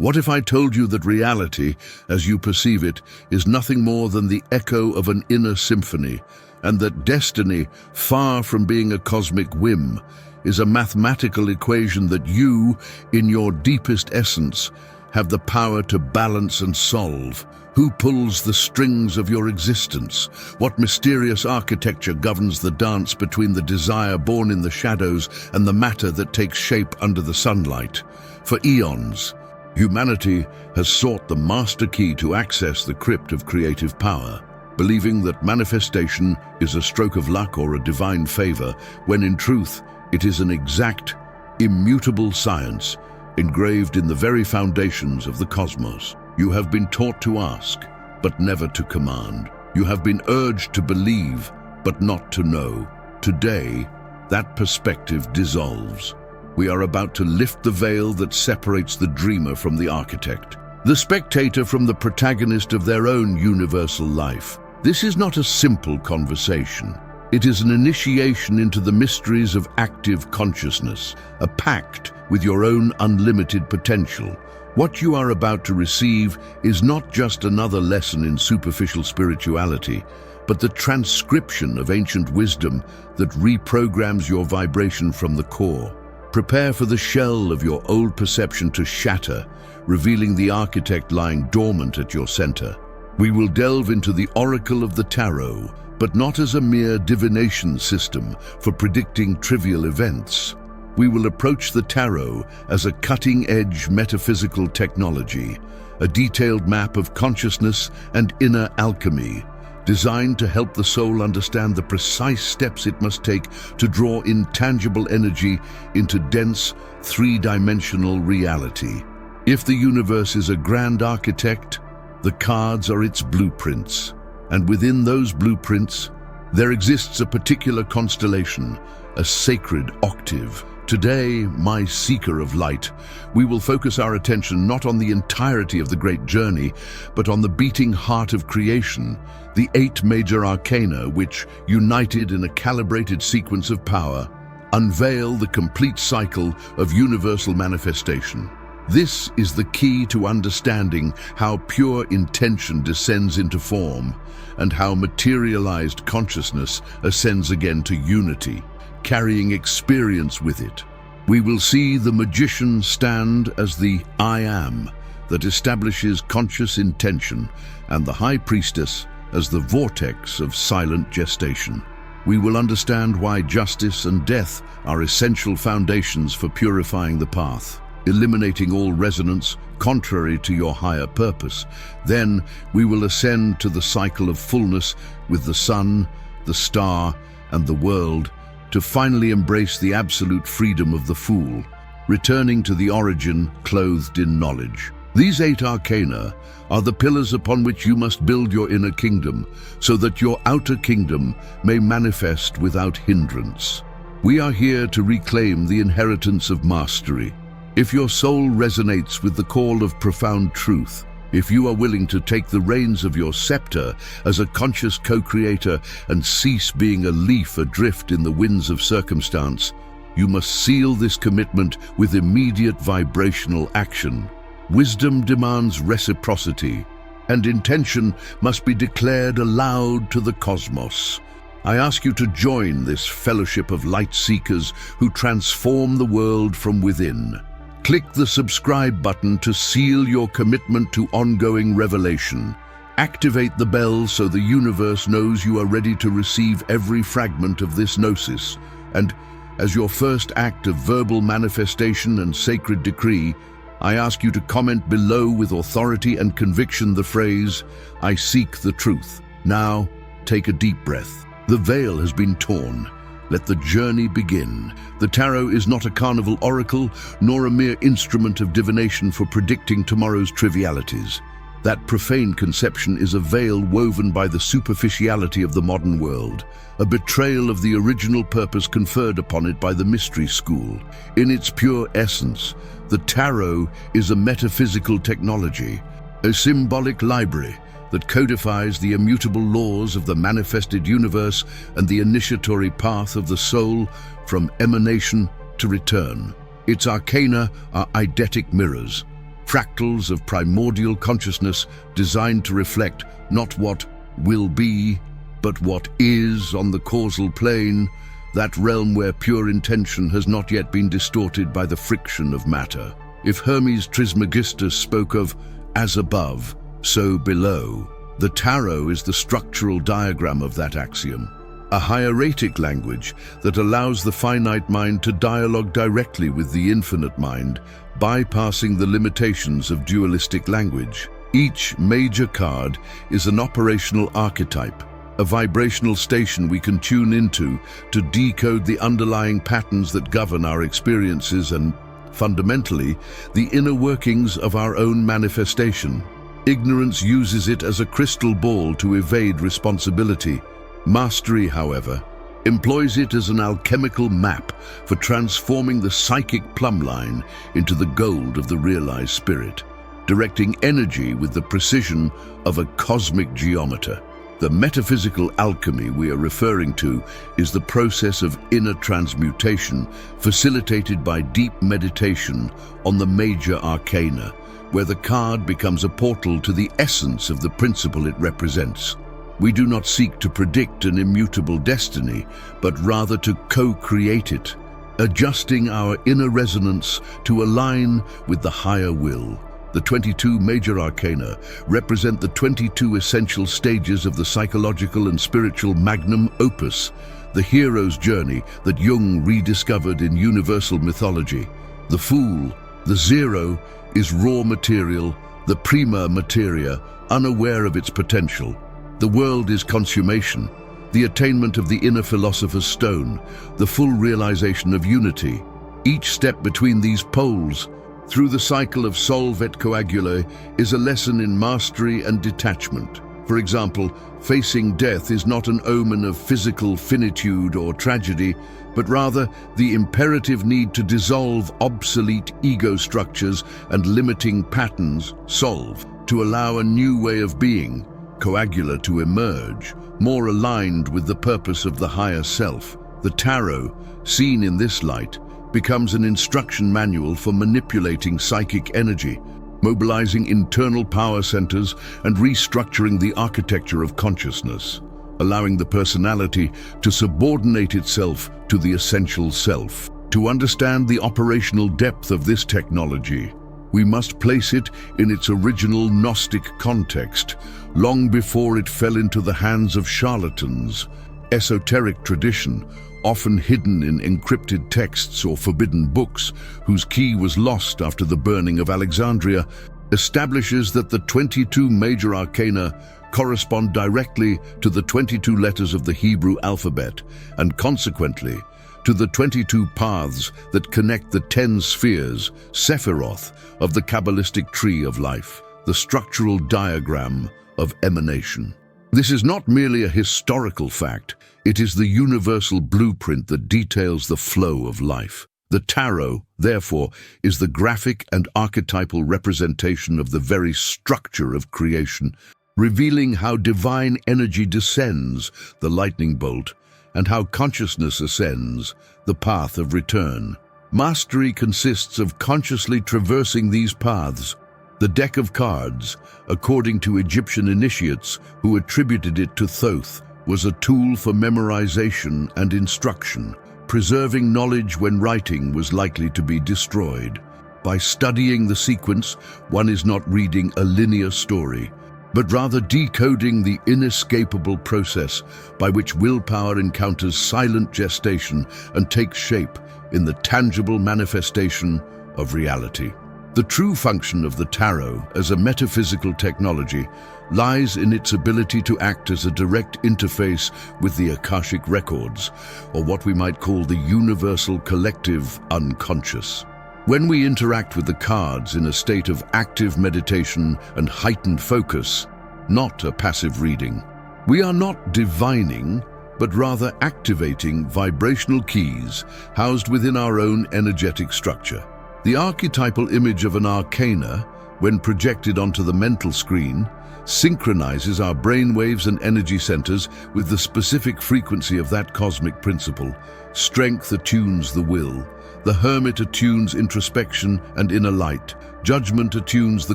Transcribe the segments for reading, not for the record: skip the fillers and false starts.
What if I told you that reality, as you perceive it, is nothing more than the echo of an inner symphony, and that destiny, far from being a cosmic whim, is a mathematical equation that you, in your deepest essence, have the power to balance and solve? Who pulls the strings of your existence? What mysterious architecture governs the dance between the desire born in the shadows and the matter that takes shape under the sunlight? For eons, humanity has sought the master key to access the crypt of creative power, believing that manifestation is a stroke of luck or a divine favor, when in truth it is an exact, immutable science engraved in the very foundations of the cosmos. You have been taught to ask, but never to command. You have been urged to believe, but not to know. Today, that perspective dissolves. We are about to lift the veil that separates the dreamer from the architect, the spectator from the protagonist of their own universal life. This is not a simple conversation. It is an initiation into the mysteries of active consciousness, a pact with your own unlimited potential. What you are about to receive is not just another lesson in superficial spirituality, but the transcription of ancient wisdom that reprograms your vibration from the core. Prepare for the shell of your old perception to shatter, revealing the architect lying dormant at your center. We will delve into the oracle of the tarot, but not as a mere divination system for predicting trivial events. We will approach the tarot as a cutting-edge metaphysical technology, a detailed map of consciousness and inner alchemy, designed to help the soul understand the precise steps it must take to draw intangible energy into dense, three-dimensional reality. If the universe is a grand architect, the cards are its blueprints, and within those blueprints, there exists a particular constellation, a sacred octave. Today, my seeker of light, we will focus our attention not on the entirety of the great journey, but on the beating heart of creation, the 8 major arcana which, united in a calibrated sequence of power, unveil the complete cycle of universal manifestation. This is the key to understanding how pure intention descends into form and how materialized consciousness ascends again to unity, carrying experience with it. We will see the magician stand as the I Am that establishes conscious intention, and the high priestess as the vortex of silent gestation. We will understand why justice and death are essential foundations for purifying the path, eliminating all resonance contrary to your higher purpose. Then we will ascend to the cycle of fullness with the sun, the star, and the world, to finally embrace the absolute freedom of the fool, returning to the origin clothed in knowledge. These 8 arcana are the pillars upon which you must build your inner kingdom, so that your outer kingdom may manifest without hindrance. We are here to reclaim the inheritance of mastery. If your soul resonates with the call of profound truth, if you are willing to take the reins of your scepter as a conscious co-creator and cease being a leaf adrift in the winds of circumstance, you must seal this commitment with immediate vibrational action. Wisdom demands reciprocity, and intention must be declared aloud to the cosmos. I ask you to join this fellowship of light seekers who transform the world from within. Click the subscribe button to seal your commitment to ongoing revelation. Activate the bell so the universe knows you are ready to receive every fragment of this gnosis. And as your first act of verbal manifestation and sacred decree, I ask you to comment below with authority and conviction the phrase, "I seek the truth." Now, take a deep breath. The veil has been torn. Let the journey begin. The tarot is not a carnival oracle, nor a mere instrument of divination for predicting tomorrow's trivialities. That profane conception is a veil woven by the superficiality of the modern world, a betrayal of the original purpose conferred upon it by the mystery school. In its pure essence, the tarot is a metaphysical technology, a symbolic library that codifies the immutable laws of the manifested universe and the initiatory path of the soul from emanation to return. Its arcana are eidetic mirrors, fractals of primordial consciousness designed to reflect not what will be, but what is on the causal plane, that realm where pure intention has not yet been distorted by the friction of matter. If Hermes Trismegistus spoke of as above, so below, the tarot is the structural diagram of that axiom, a hieratic language that allows the finite mind to dialogue directly with the infinite mind, bypassing the limitations of dualistic language. Each major card is an operational archetype, a vibrational station we can tune into to decode the underlying patterns that govern our experiences and, fundamentally, the inner workings of our own manifestation. Ignorance uses it as a crystal ball to evade responsibility. Mastery, however, employs it as an alchemical map for transforming the psychic plumb line into the gold of the realized spirit, directing energy with the precision of a cosmic geometer. The metaphysical alchemy we are referring to is the process of inner transmutation facilitated by deep meditation on the major arcana, where the card becomes a portal to the essence of the principle it represents. We do not seek to predict an immutable destiny, but rather to co-create it, adjusting our inner resonance to align with the higher will. The 22 major arcana represent the 22 essential stages of the psychological and spiritual magnum opus, the hero's journey that Jung rediscovered in universal mythology. The Fool, the Zero, is raw material, the prima materia, unaware of its potential. The World is consummation, the attainment of the inner philosopher's stone, the full realization of unity. Each step between these poles, through the cycle of solve et coagula, is a lesson in mastery and detachment. For example, facing death is not an omen of physical finitude or tragedy, but rather the imperative need to dissolve obsolete ego structures and limiting patterns, solve, to allow a new way of being, coagula, to emerge, more aligned with the purpose of the higher self. The tarot, seen in this light, becomes an instruction manual for manipulating psychic energy, mobilizing internal power centers and restructuring the architecture of consciousness, allowing the personality to subordinate itself to the essential self. To understand the operational depth of this technology, we must place it in its original Gnostic context, long before it fell into the hands of charlatans. Esoteric tradition, often hidden in encrypted texts or forbidden books, whose key was lost after the burning of Alexandria, establishes that the 22 major arcana correspond directly to the 22 letters of the Hebrew alphabet, and consequently, to the 22 paths that connect the 10 spheres, Sephiroth, of the Kabbalistic tree of life, the structural diagram of emanation. This is not merely a historical fact, it is the universal blueprint that details the flow of life. The tarot, therefore, is the graphic and archetypal representation of the very structure of creation, revealing how divine energy descends, the lightning bolt, and how consciousness ascends, the path of return. Mastery consists of consciously traversing these paths. The deck of cards, according to Egyptian initiates who attributed it to Thoth, was a tool for memorization and instruction, preserving knowledge when writing was likely to be destroyed. By studying the sequence, one is not reading a linear story, but rather decoding the inescapable process by which willpower encounters silent gestation and takes shape in the tangible manifestation of reality. The true function of the tarot as a metaphysical technology lies in its ability to act as a direct interface with the Akashic records, or what we might call the universal collective unconscious. When we interact with the cards in a state of active meditation and heightened focus, not a passive reading, we are not divining, but rather activating vibrational keys housed within our own energetic structure. The archetypal image of an arcana, when projected onto the mental screen, synchronizes our brainwaves and energy centers with the specific frequency of that cosmic principle. Strength attunes the will. The hermit attunes introspection and inner light. Judgment attunes the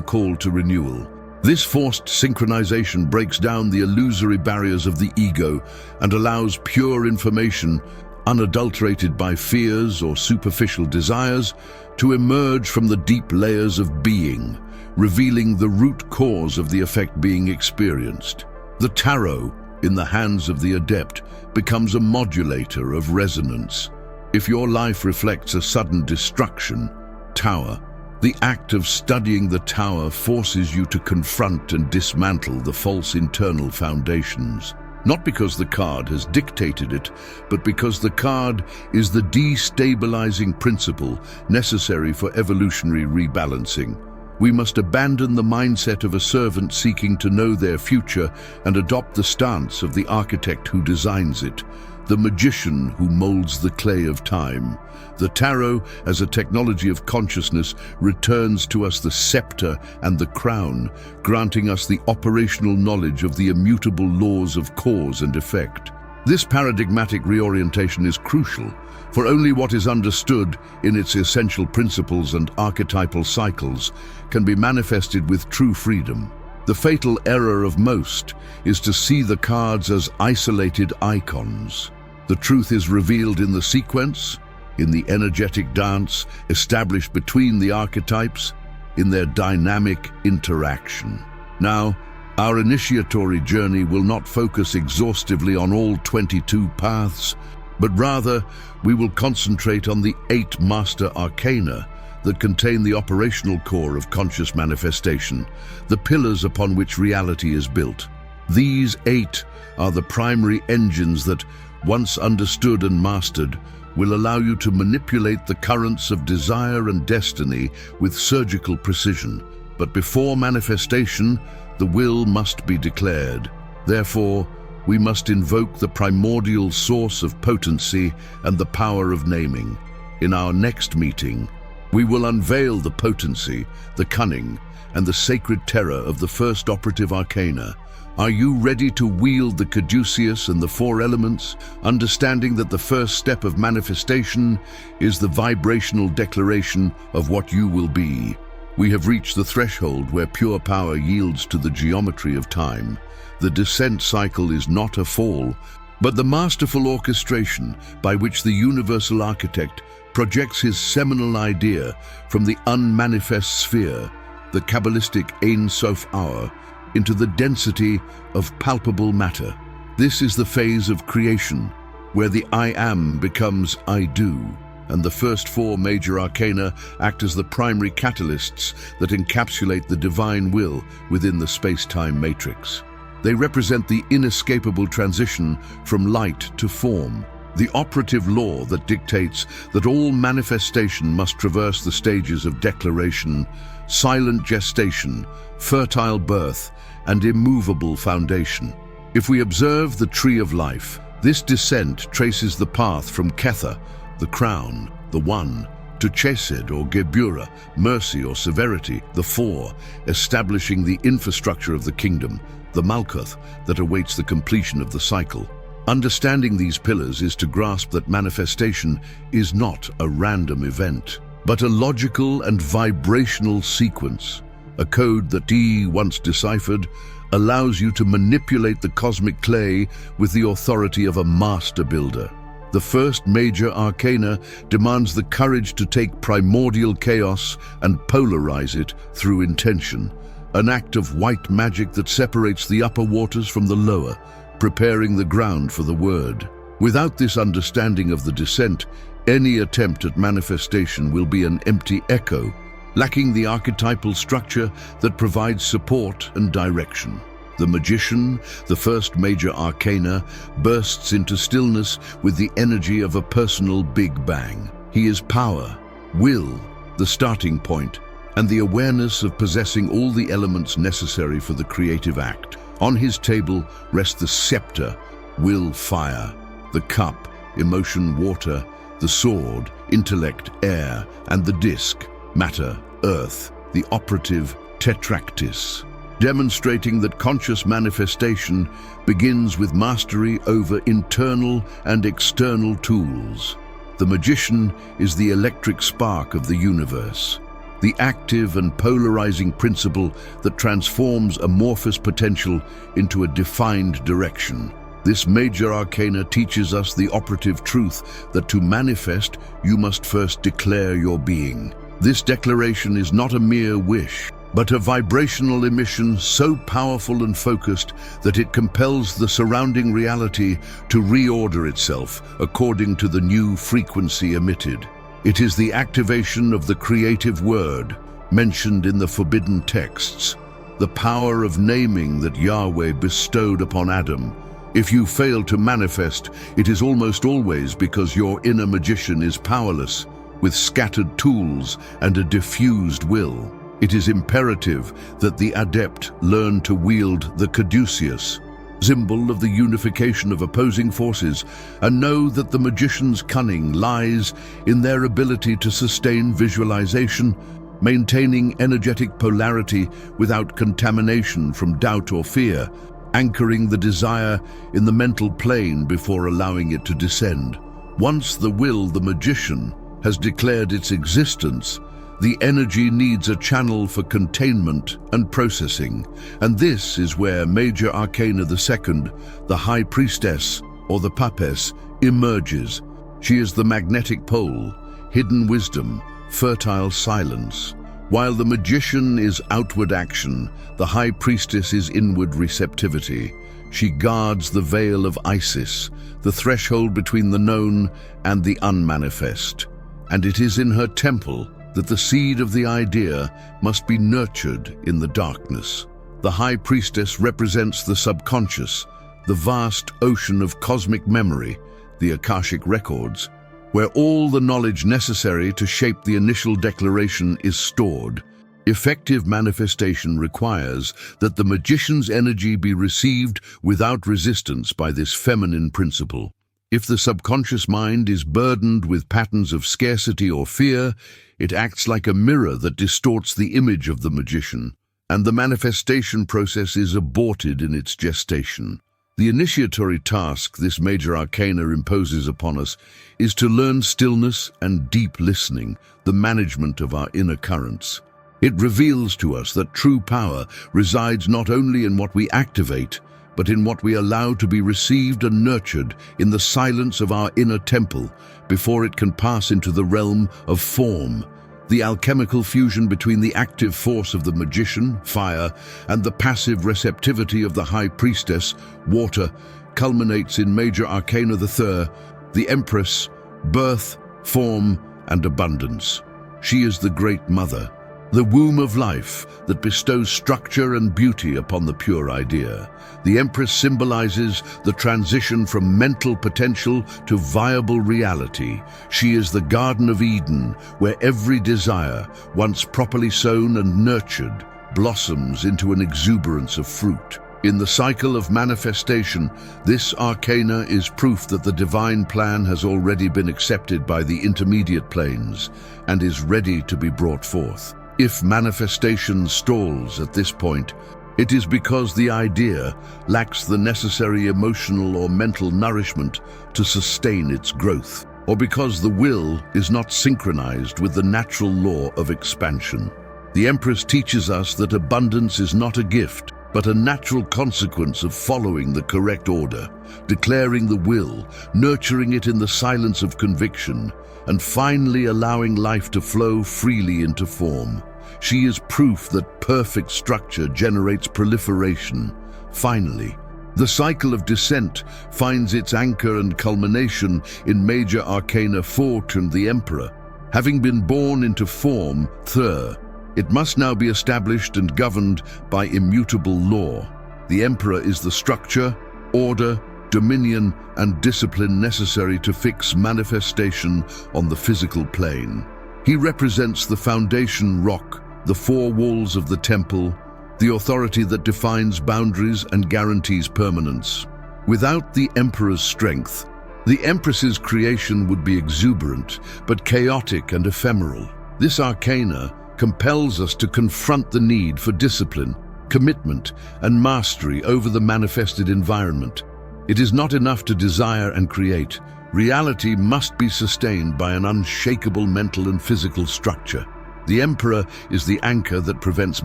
call to renewal. This forced synchronization breaks down the illusory barriers of the ego and allows pure information, unadulterated by fears or superficial desires, to emerge from the deep layers of being, revealing the root cause of the effect being experienced. The tarot, in the hands of the adept, becomes a modulator of resonance. If your life reflects a sudden destruction, tower, the act of studying the tower forces you to confront and dismantle the false internal foundations. Not because the card has dictated it, but because the card is the destabilizing principle necessary for evolutionary rebalancing. We must abandon the mindset of a servant seeking to know their future and adopt the stance of the architect who designs it, the magician who molds the clay of time. The tarot, as a technology of consciousness, returns to us the scepter and the crown, granting us the operational knowledge of the immutable laws of cause and effect. This paradigmatic reorientation is crucial, for only what is understood in its essential principles and archetypal cycles can be manifested with true freedom. The fatal error of most is to see the cards as isolated icons. The truth is revealed in the sequence, in the energetic dance established between the archetypes, in their dynamic interaction. Now, our initiatory journey will not focus exhaustively on all 22 paths, but rather we will concentrate on the 8 master arcana that contain the operational core of conscious manifestation, the pillars upon which reality is built. These 8 are the primary engines that, once understood and mastered, will allow you to manipulate the currents of desire and destiny with surgical precision. But before manifestation, the will must be declared. Therefore, we must invoke the primordial source of potency and the power of naming. In our next meeting, we will unveil the potency, the cunning, and the sacred terror of the first operative arcana. Are you ready to wield the caduceus and the 4 elements, understanding that the first step of manifestation is the vibrational declaration of what you will be? We have reached the threshold where pure power yields to the geometry of time. The descent cycle is not a fall, but the masterful orchestration by which the universal architect projects his seminal idea from the unmanifest sphere, the Kabbalistic Ein Sof hour, into the density of palpable matter. This is the phase of creation, where the I am becomes I do, and the first 4 major arcana act as the primary catalysts that encapsulate the divine will within the space-time matrix. They represent the inescapable transition from light to form, the operative law that dictates that all manifestation must traverse the stages of declaration, silent gestation, fertile birth, and immovable foundation. If we observe the tree of life, this descent traces the path from Kether, the crown, the one, to Chesed or Gebura, mercy or severity, the 4, establishing the infrastructure of the kingdom, the Malkuth, that awaits the completion of the cycle. Understanding these pillars is to grasp that manifestation is not a random event, but a logical and vibrational sequence. A code that once deciphered, allows you to manipulate the cosmic clay with the authority of a master builder. The first major arcana demands the courage to take primordial chaos and polarize it through intention, an act of white magic that separates the upper waters from the lower, preparing the ground for the word. Without this understanding of the descent, any attempt at manifestation will be an empty echo, lacking the archetypal structure that provides support and direction. The magician, the first major arcana, bursts into stillness with the energy of a personal Big Bang. He is power, will, the starting point, and the awareness of possessing all the elements necessary for the creative act. On his table rest the scepter, will, fire, the cup, emotion, water, the sword, intellect, air, and the disc, matter, earth, the operative tetractys. demonstrating that conscious manifestation begins with mastery over internal and external tools. The magician is the electric spark of the universe, the active and polarizing principle that transforms amorphous potential into a defined direction. This major arcana teaches us the operative truth that to manifest, you must first declare your being. This declaration is not a mere wish, but a vibrational emission so powerful and focused that it compels the surrounding reality to reorder itself according to the new frequency emitted. It is the activation of the creative word mentioned in the forbidden texts, the power of naming that Yahweh bestowed upon Adam. If you fail to manifest, it is almost always because your inner magician is powerless, with scattered tools and a diffused will. It is imperative that the adept learn to wield the caduceus, symbol of the unification of opposing forces, and know that the magician's cunning lies in their ability to sustain visualization, maintaining energetic polarity without contamination from doubt or fear, anchoring the desire in the mental plane before allowing it to descend. Once the magician, has declared its existence, the energy needs a channel for containment and processing, and this is where Major Arcana II, the High Priestess, or the Papess, emerges. She is the magnetic pole, hidden wisdom, fertile silence. While the magician is outward action, the High Priestess is inward receptivity. She guards the veil of Isis, the threshold between the known and the unmanifest. And it is in her temple that the seed of the idea must be nurtured in the darkness. The High Priestess represents the subconscious, the vast ocean of cosmic memory, the Akashic records, where all the knowledge necessary to shape the initial declaration is stored. Effective manifestation requires that the magician's energy be received without resistance by this feminine principle. If the subconscious mind is burdened with patterns of scarcity or fear, it acts like a mirror that distorts the image of the magician, and the manifestation process is aborted in its gestation. The initiatory task this major arcana imposes upon us is to learn stillness and deep listening, the management of our inner currents. It reveals to us that true power resides not only in what we activate, but in what we allow to be received and nurtured in the silence of our inner temple before it can pass into the realm of form. The alchemical fusion between the active force of the magician, fire, and the passive receptivity of the High Priestess, water, culminates in Major Arcana III, the Empress, birth, form, and abundance. She is the Great Mother, the womb of life that bestows structure and beauty upon the pure idea. The Empress symbolizes the transition from mental potential to viable reality. She is the Garden of Eden, where every desire, once properly sown and nurtured, blossoms into an exuberance of fruit. In the cycle of manifestation, this arcana is proof that the divine plan has already been accepted by the intermediate planes and is ready to be brought forth. If manifestation stalls at this point, it is because the idea lacks the necessary emotional or mental nourishment to sustain its growth, or because the will is not synchronized with the natural law of expansion. The Empress teaches us that abundance is not a gift, but a natural consequence of following the correct order, declaring the will, nurturing it in the silence of conviction, and finally allowing life to flow freely into form. She is proof that perfect structure generates proliferation. Finally, the cycle of descent finds its anchor and culmination in Major Arcana IV and the Emperor. Having been born into form, Thur, it must now be established and governed by immutable law. The Emperor is the structure, order, dominion, and discipline necessary to fix manifestation on the physical plane. He represents the foundation rock, the four walls of the temple, the authority that defines boundaries and guarantees permanence. Without the Emperor's strength, the Empress's creation would be exuberant, but chaotic and ephemeral. This arcana compels us to confront the need for discipline, commitment, and mastery over the manifested environment. It is not enough to desire and create. Reality must be sustained by an unshakable mental and physical structure. The Emperor is the anchor that prevents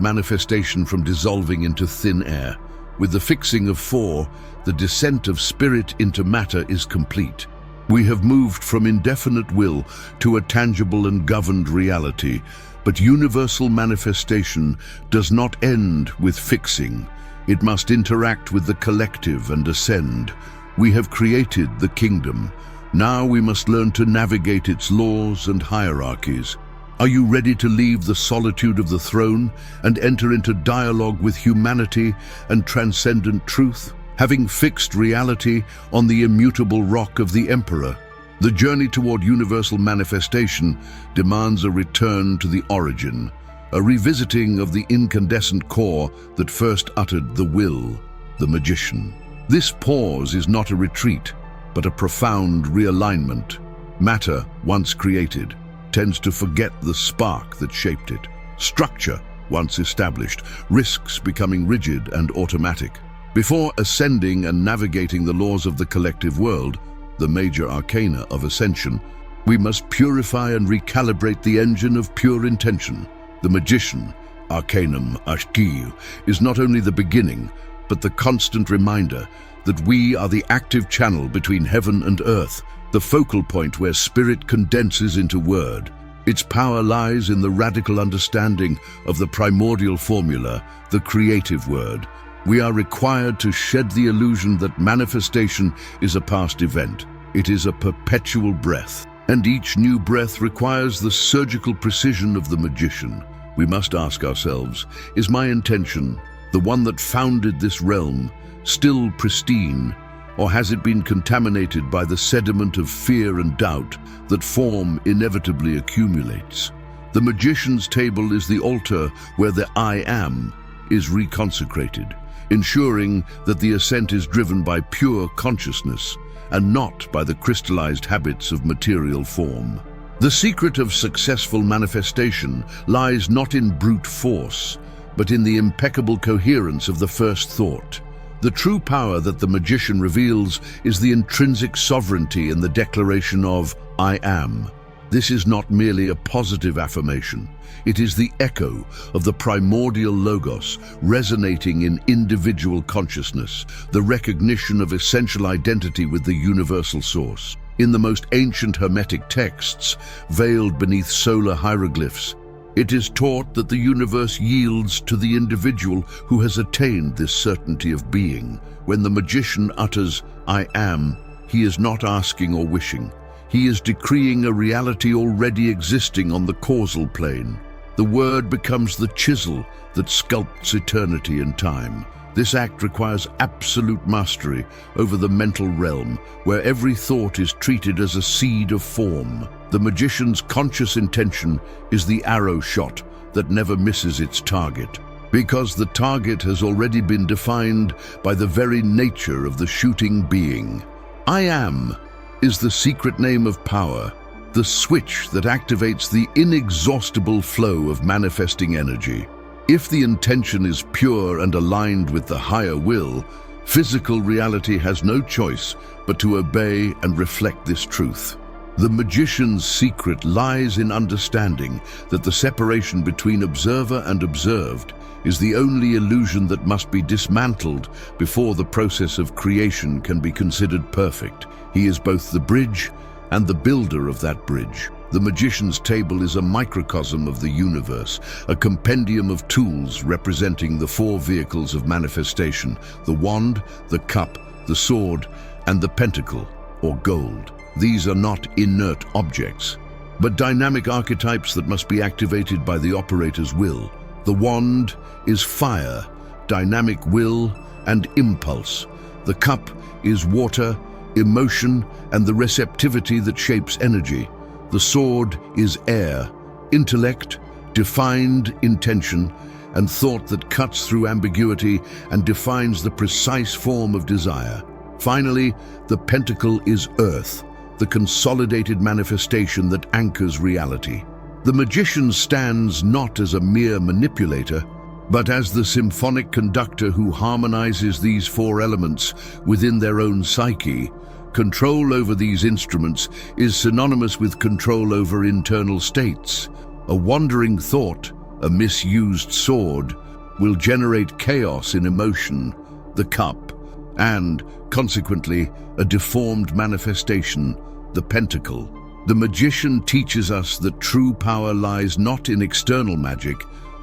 manifestation from dissolving into thin air. With the fixing of 4, the descent of spirit into matter is complete. We have moved from indefinite will to a tangible and governed reality, but universal manifestation does not end with fixing. It must interact with the collective and ascend. We have created the kingdom. Now we must learn to navigate its laws and hierarchies. Are you ready to leave the solitude of the throne and enter into dialogue with humanity and transcendent truth? Having fixed reality on the immutable rock of the Emperor, the journey toward universal manifestation demands a return to the origin, a revisiting of the incandescent core that first uttered the will, the magician. This pause is not a retreat, but a profound realignment. Matter, once created, tends to forget the spark that shaped it. Structure, once established, risks becoming rigid and automatic. Before ascending and navigating the laws of the collective world, the major arcana of ascension, we must purify and recalibrate the engine of pure intention. The magician, Arcanum Ashkiu, is not only the beginning, but the constant reminder that we are the active channel between heaven and earth, the focal point where spirit condenses into word. Its power lies in the radical understanding of the primordial formula, the creative word. We are required to shed the illusion that manifestation is a past event. It is a perpetual breath, and each new breath requires the surgical precision of the magician. We must ask ourselves, is my intention, the one that founded this realm, still pristine, or has it been contaminated by the sediment of fear and doubt that form inevitably accumulates? The magician's table is the altar where the I am is reconsecrated, ensuring that the ascent is driven by pure consciousness and not by the crystallized habits of material form. The secret of successful manifestation lies not in brute force, but in the impeccable coherence of the first thought. The true power that the magician reveals is the intrinsic sovereignty in the declaration of I am. This is not merely a positive affirmation. It is the echo of the primordial logos resonating in individual consciousness, the recognition of essential identity with the universal source. In the most ancient Hermetic texts, veiled beneath solar hieroglyphs, it is taught that the universe yields to the individual who has attained this certainty of being. When the magician utters, I am, he is not asking or wishing. He is decreeing a reality already existing on the causal plane. The word becomes the chisel that sculpts eternity and time. This act requires absolute mastery over the mental realm, where every thought is treated as a seed of form. The magician's conscious intention is the arrow shot that never misses its target, because the target has already been defined by the very nature of the shooting being. I am is the secret name of power, the switch that activates the inexhaustible flow of manifesting energy. If the intention is pure and aligned with the higher will, physical reality has no choice but to obey and reflect this truth. The magician's secret lies in understanding that the separation between observer and observed is the only illusion that must be dismantled before the process of creation can be considered perfect. He is both the bridge and the builder of that bridge. The magician's table is a microcosm of the universe, a compendium of tools representing the 4 vehicles of manifestation: the wand, the cup, the sword, and the pentacle, or gold. These are not inert objects, but dynamic archetypes that must be activated by the operator's will. The wand is fire, dynamic will, and impulse. The cup is water, emotion, and the receptivity that shapes energy. The sword is air, intellect, defined intention, and thought that cuts through ambiguity and defines the precise form of desire. Finally, the pentacle is earth, the consolidated manifestation that anchors reality. The magician stands not as a mere manipulator, but as the symphonic conductor who harmonizes these four elements within their own psyche. Control over these instruments is synonymous with control over internal states. A wandering thought, a misused sword, will generate chaos in emotion, the cup, and, consequently, a deformed manifestation, the pentacle. The magician teaches us that true power lies not in external magic,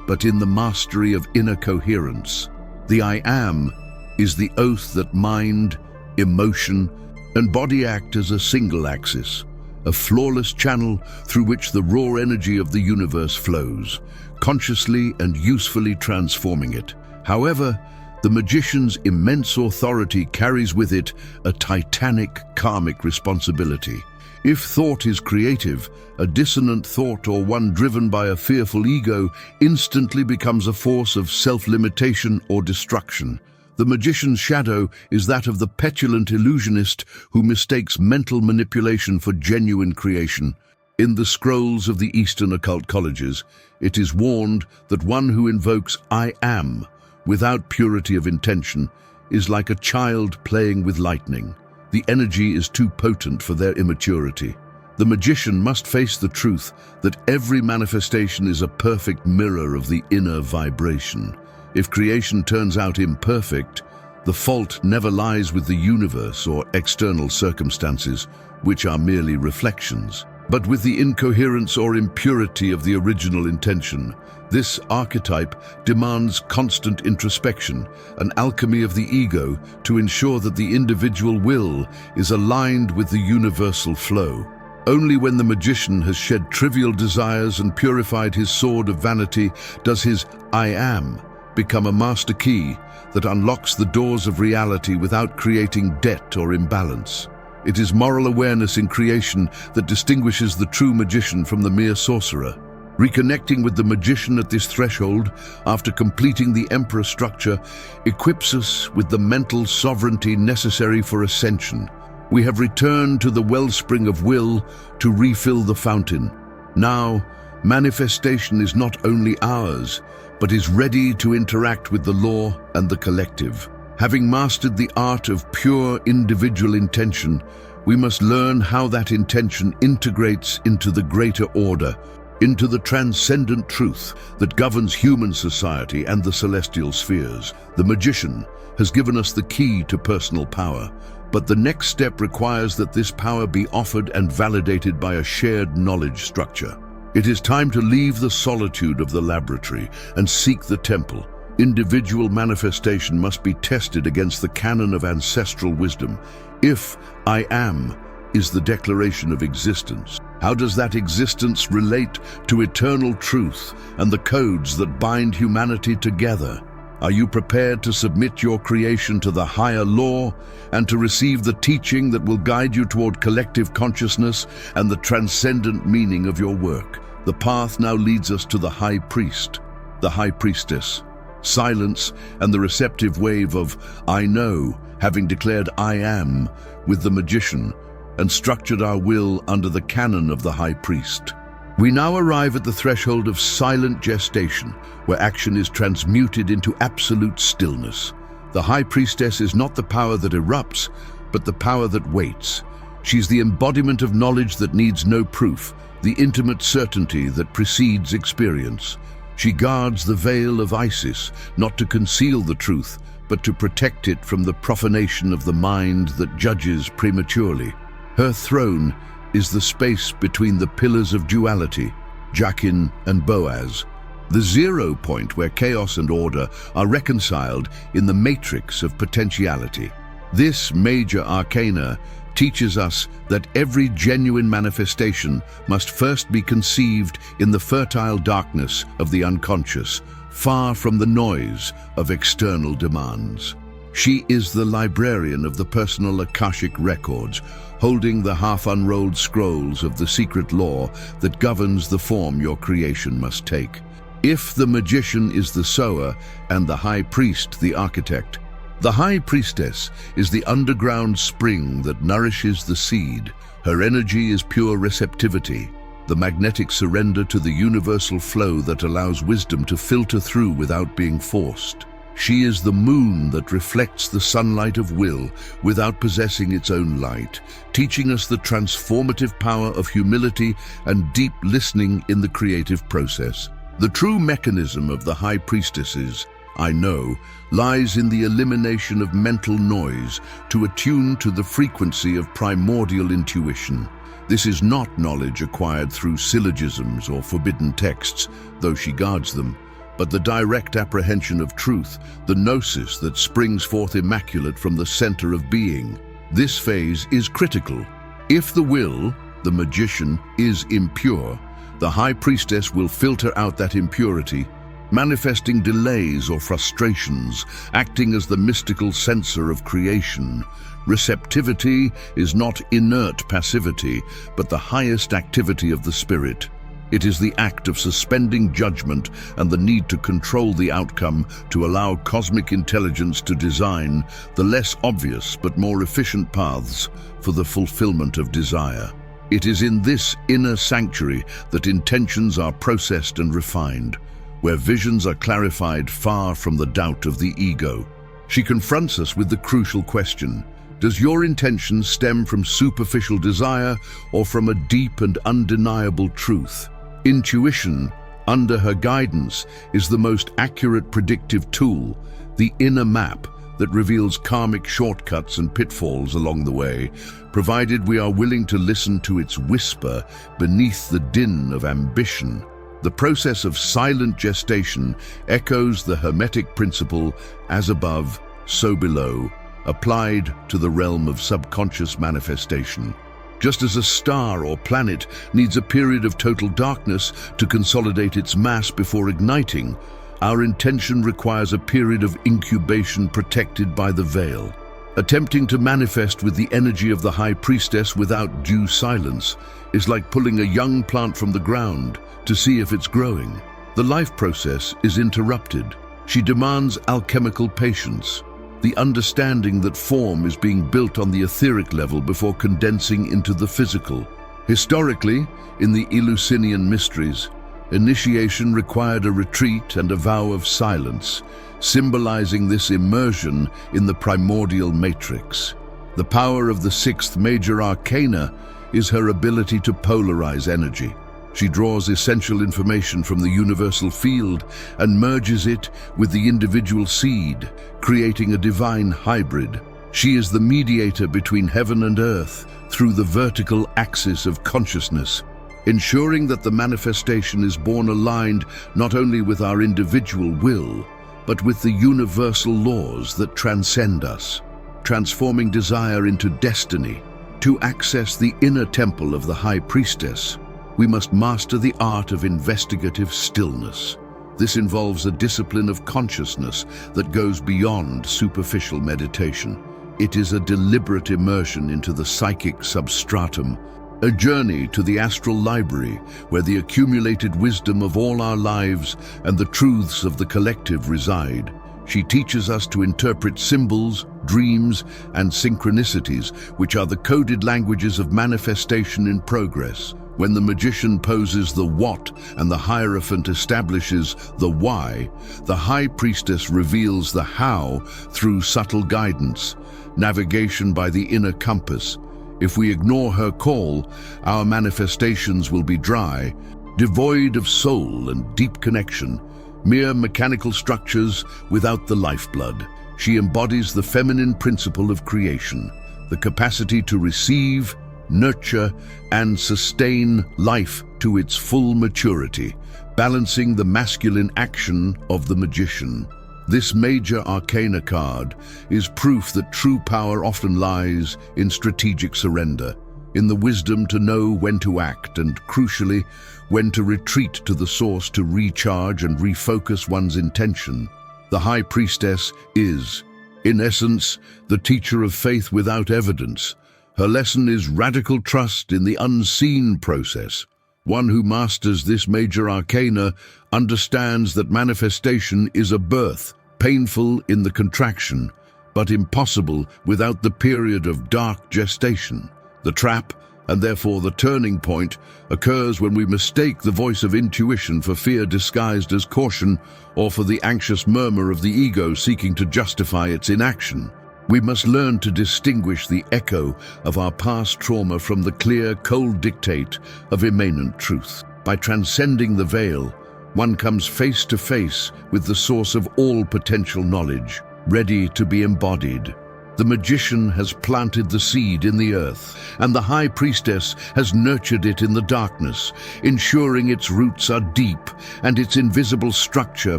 but in the mastery of inner coherence. The I Am is the oath that mind, emotion, and body act as a single axis, a flawless channel through which the raw energy of the universe flows, consciously and usefully transforming it. However, the magician's immense authority carries with it a titanic karmic responsibility. If thought is creative, a dissonant thought or one driven by a fearful ego instantly becomes a force of self-limitation or destruction. The magician's shadow is that of the petulant illusionist who mistakes mental manipulation for genuine creation. In the scrolls of the Eastern occult colleges, it is warned that one who invokes I Am without purity of intention is like a child playing with lightning. The energy is too potent for their immaturity. The magician must face the truth that every manifestation is a perfect mirror of the inner vibration. If creation turns out imperfect, the fault never lies with the universe or external circumstances, which are merely reflections, but with the incoherence or impurity of the original intention. This archetype demands constant introspection, an alchemy of the ego, to ensure that the individual will is aligned with the universal flow. Only when the magician has shed trivial desires and purified his sword of vanity does his I Am become a master key that unlocks the doors of reality without creating debt or imbalance. It is moral awareness in creation that distinguishes the true magician from the mere sorcerer. Reconnecting with the magician at this threshold, after completing the emperor structure, equips us with the mental sovereignty necessary for ascension. We have returned to the wellspring of will to refill the fountain. Now, manifestation is not only ours, but is ready to interact with the law and the collective. Having mastered the art of pure individual intention, we must learn how that intention integrates into the greater order, into the transcendent truth that governs human society and the celestial spheres. The magician has given us the key to personal power, but the next step requires that this power be offered and validated by a shared knowledge structure. It is time to leave the solitude of the laboratory and seek the temple. Individual manifestation must be tested against the canon of ancestral wisdom. If I Am is the declaration of existence, how does that existence relate to eternal truth and the codes that bind humanity together? Are you prepared to submit your creation to the higher law and to receive the teaching that will guide you toward collective consciousness and the transcendent meaning of your work? The path now leads us to the high priest, the high priestess. Silence and the receptive wave of I know, having declared I Am with the magician and structured our will under the canon of the high priest. We now arrive at the threshold of silent gestation, where action is transmuted into absolute stillness. The high priestess is not the power that erupts, but the power that waits. She's the embodiment of knowledge that needs no proof, the intimate certainty that precedes experience. She guards the veil of Isis, not to conceal the truth, but to protect it from the profanation of the mind that judges prematurely. Her throne is the space between the pillars of duality, Jachin and Boaz, the 0 point where chaos and order are reconciled in the matrix of potentiality. This major arcana teaches us that every genuine manifestation must first be conceived in the fertile darkness of the unconscious, far from the noise of external demands. She is the librarian of the personal Akashic records, holding the half-unrolled scrolls of the secret law that governs the form your creation must take. If the magician is the sower and the high priest the architect, the high priestess is the underground spring that nourishes the seed. Her energy is pure receptivity, the magnetic surrender to the universal flow that allows wisdom to filter through without being forced. She is the moon that reflects the sunlight of will without possessing its own light, teaching us the transformative power of humility and deep listening in the creative process. The true mechanism of the High Priestesses, I know, lies in the elimination of mental noise to attune to the frequency of primordial intuition. This is not knowledge acquired through syllogisms or forbidden texts, though she guards them, but the direct apprehension of truth, the gnosis that springs forth immaculate from the center of being. This phase is critical. If the will, the magician, is impure, the High Priestess will filter out that impurity, manifesting delays or frustrations, acting as the mystical censor of creation. Receptivity is not inert passivity, but the highest activity of the spirit. It is the act of suspending judgment and the need to control the outcome to allow cosmic intelligence to design the less obvious but more efficient paths for the fulfillment of desire. It is in this inner sanctuary that intentions are processed and refined, where visions are clarified far from the doubt of the ego. She confronts us with the crucial question: does your intention stem from superficial desire or from a deep and undeniable truth? Intuition, under her guidance, is the most accurate predictive tool, the inner map that reveals karmic shortcuts and pitfalls along the way, provided we are willing to listen to its whisper beneath the din of ambition. The process of silent gestation echoes the Hermetic principle, as above, so below, applied to the realm of subconscious manifestation. Just as a star or planet needs a period of total darkness to consolidate its mass before igniting, our intention requires a period of incubation protected by the veil. Attempting to manifest with the energy of the High Priestess without due silence is like pulling a young plant from the ground to see if it's growing. The life process is interrupted. She demands alchemical patience, the understanding that form is being built on the etheric level before condensing into the physical. Historically, in the Eleusinian mysteries, initiation required a retreat and a vow of silence, symbolizing this immersion in the primordial matrix. The power of the sixth major arcana is her ability to polarize energy. She draws essential information from the universal field and merges it with the individual seed, creating a divine hybrid. She is the mediator between heaven and earth through the vertical axis of consciousness, ensuring that the manifestation is born aligned not only with our individual will, but with the universal laws that transcend us, transforming desire into destiny. To access the inner temple of the High Priestess, we must master the art of investigative stillness. This involves a discipline of consciousness that goes beyond superficial meditation. It is a deliberate immersion into the psychic substratum, a journey to the astral library where the accumulated wisdom of all our lives and the truths of the collective reside. She teaches us to interpret symbols, dreams, and synchronicities, which are the coded languages of manifestation in progress. When the magician poses the what and the hierophant establishes the why, the High Priestess reveals the how through subtle guidance, navigation by the inner compass. If we ignore her call, our manifestations will be dry, devoid of soul and deep connection, mere mechanical structures without the lifeblood. She embodies the feminine principle of creation, the capacity to receive, nurture, and sustain life to its full maturity, balancing the masculine action of the magician. This major arcana card is proof that true power often lies in strategic surrender, in the wisdom to know when to act and, crucially, when to retreat to the source to recharge and refocus one's intention. The High Priestess is, in essence, the teacher of faith without evidence. Her lesson is radical trust in the unseen process. One who masters this major arcana understands that manifestation is a birth, painful in the contraction, but impossible without the period of dark gestation. The trap, And therefore the turning point occurs when we mistake the voice of intuition for fear disguised as caution, or for the anxious murmur of the ego seeking to justify its inaction. We must learn to distinguish the echo of our past trauma from the clear, cold dictate of immanent truth. By transcending the veil, one comes face to face with the source of all potential knowledge, ready to be embodied. The magician has planted the seed in the earth, and the high priestess has nurtured it in the darkness, ensuring its roots are deep and its invisible structure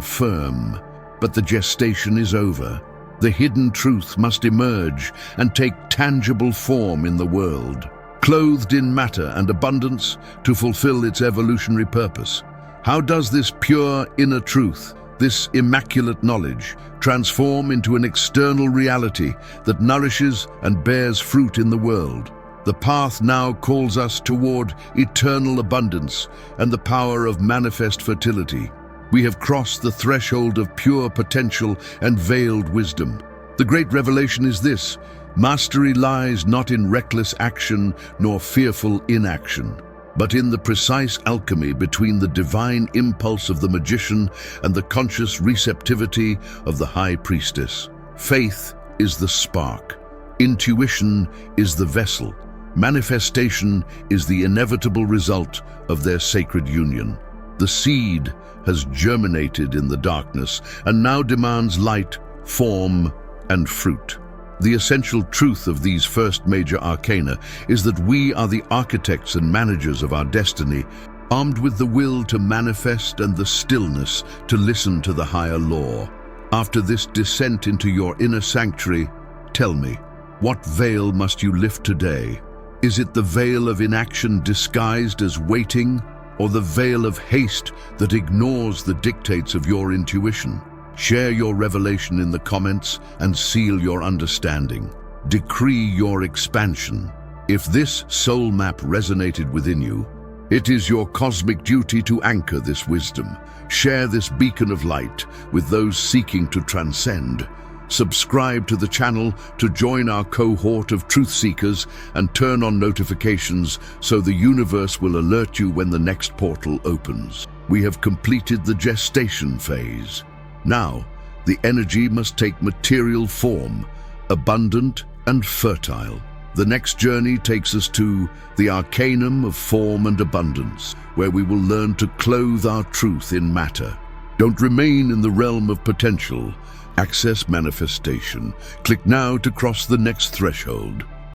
firm. But the gestation is over. The hidden truth must emerge and take tangible form in the world, clothed in matter and abundance to fulfill its evolutionary purpose. How does this pure inner truth, this immaculate knowledge, transform into an external reality that nourishes and bears fruit in the world? The path now calls us toward eternal abundance and the power of manifest fertility. We have crossed the threshold of pure potential and veiled wisdom. The great revelation is this: mastery lies not in reckless action nor fearful inaction, but in the precise alchemy between the divine impulse of the magician and the conscious receptivity of the high priestess. Faith is the spark. Intuition is the vessel. Manifestation is the inevitable result of their sacred union. The seed has germinated in the darkness and now demands light, form, and fruit. The essential truth of these first major arcana is that we are the architects and managers of our destiny, armed with the will to manifest and the stillness to listen to the higher law. After this descent into your inner sanctuary, tell me, what veil must you lift today? Is it the veil of inaction disguised as waiting, or the veil of haste that ignores the dictates of your intuition? Share your revelation in the comments and seal your understanding. Decree your expansion. If this soul map resonated within you, it is your cosmic duty to anchor this wisdom. Share this beacon of light with those seeking to transcend. Subscribe to the channel to join our cohort of truth seekers and turn on notifications so the universe will alert you when the next portal opens. We have completed the gestation phase. Now, the energy must take material form, abundant and fertile. The next journey takes us to the arcanum of form and abundance, where we will learn to clothe our truth in matter. Don't remain in the realm of potential. Access manifestation. Click now to cross the next threshold.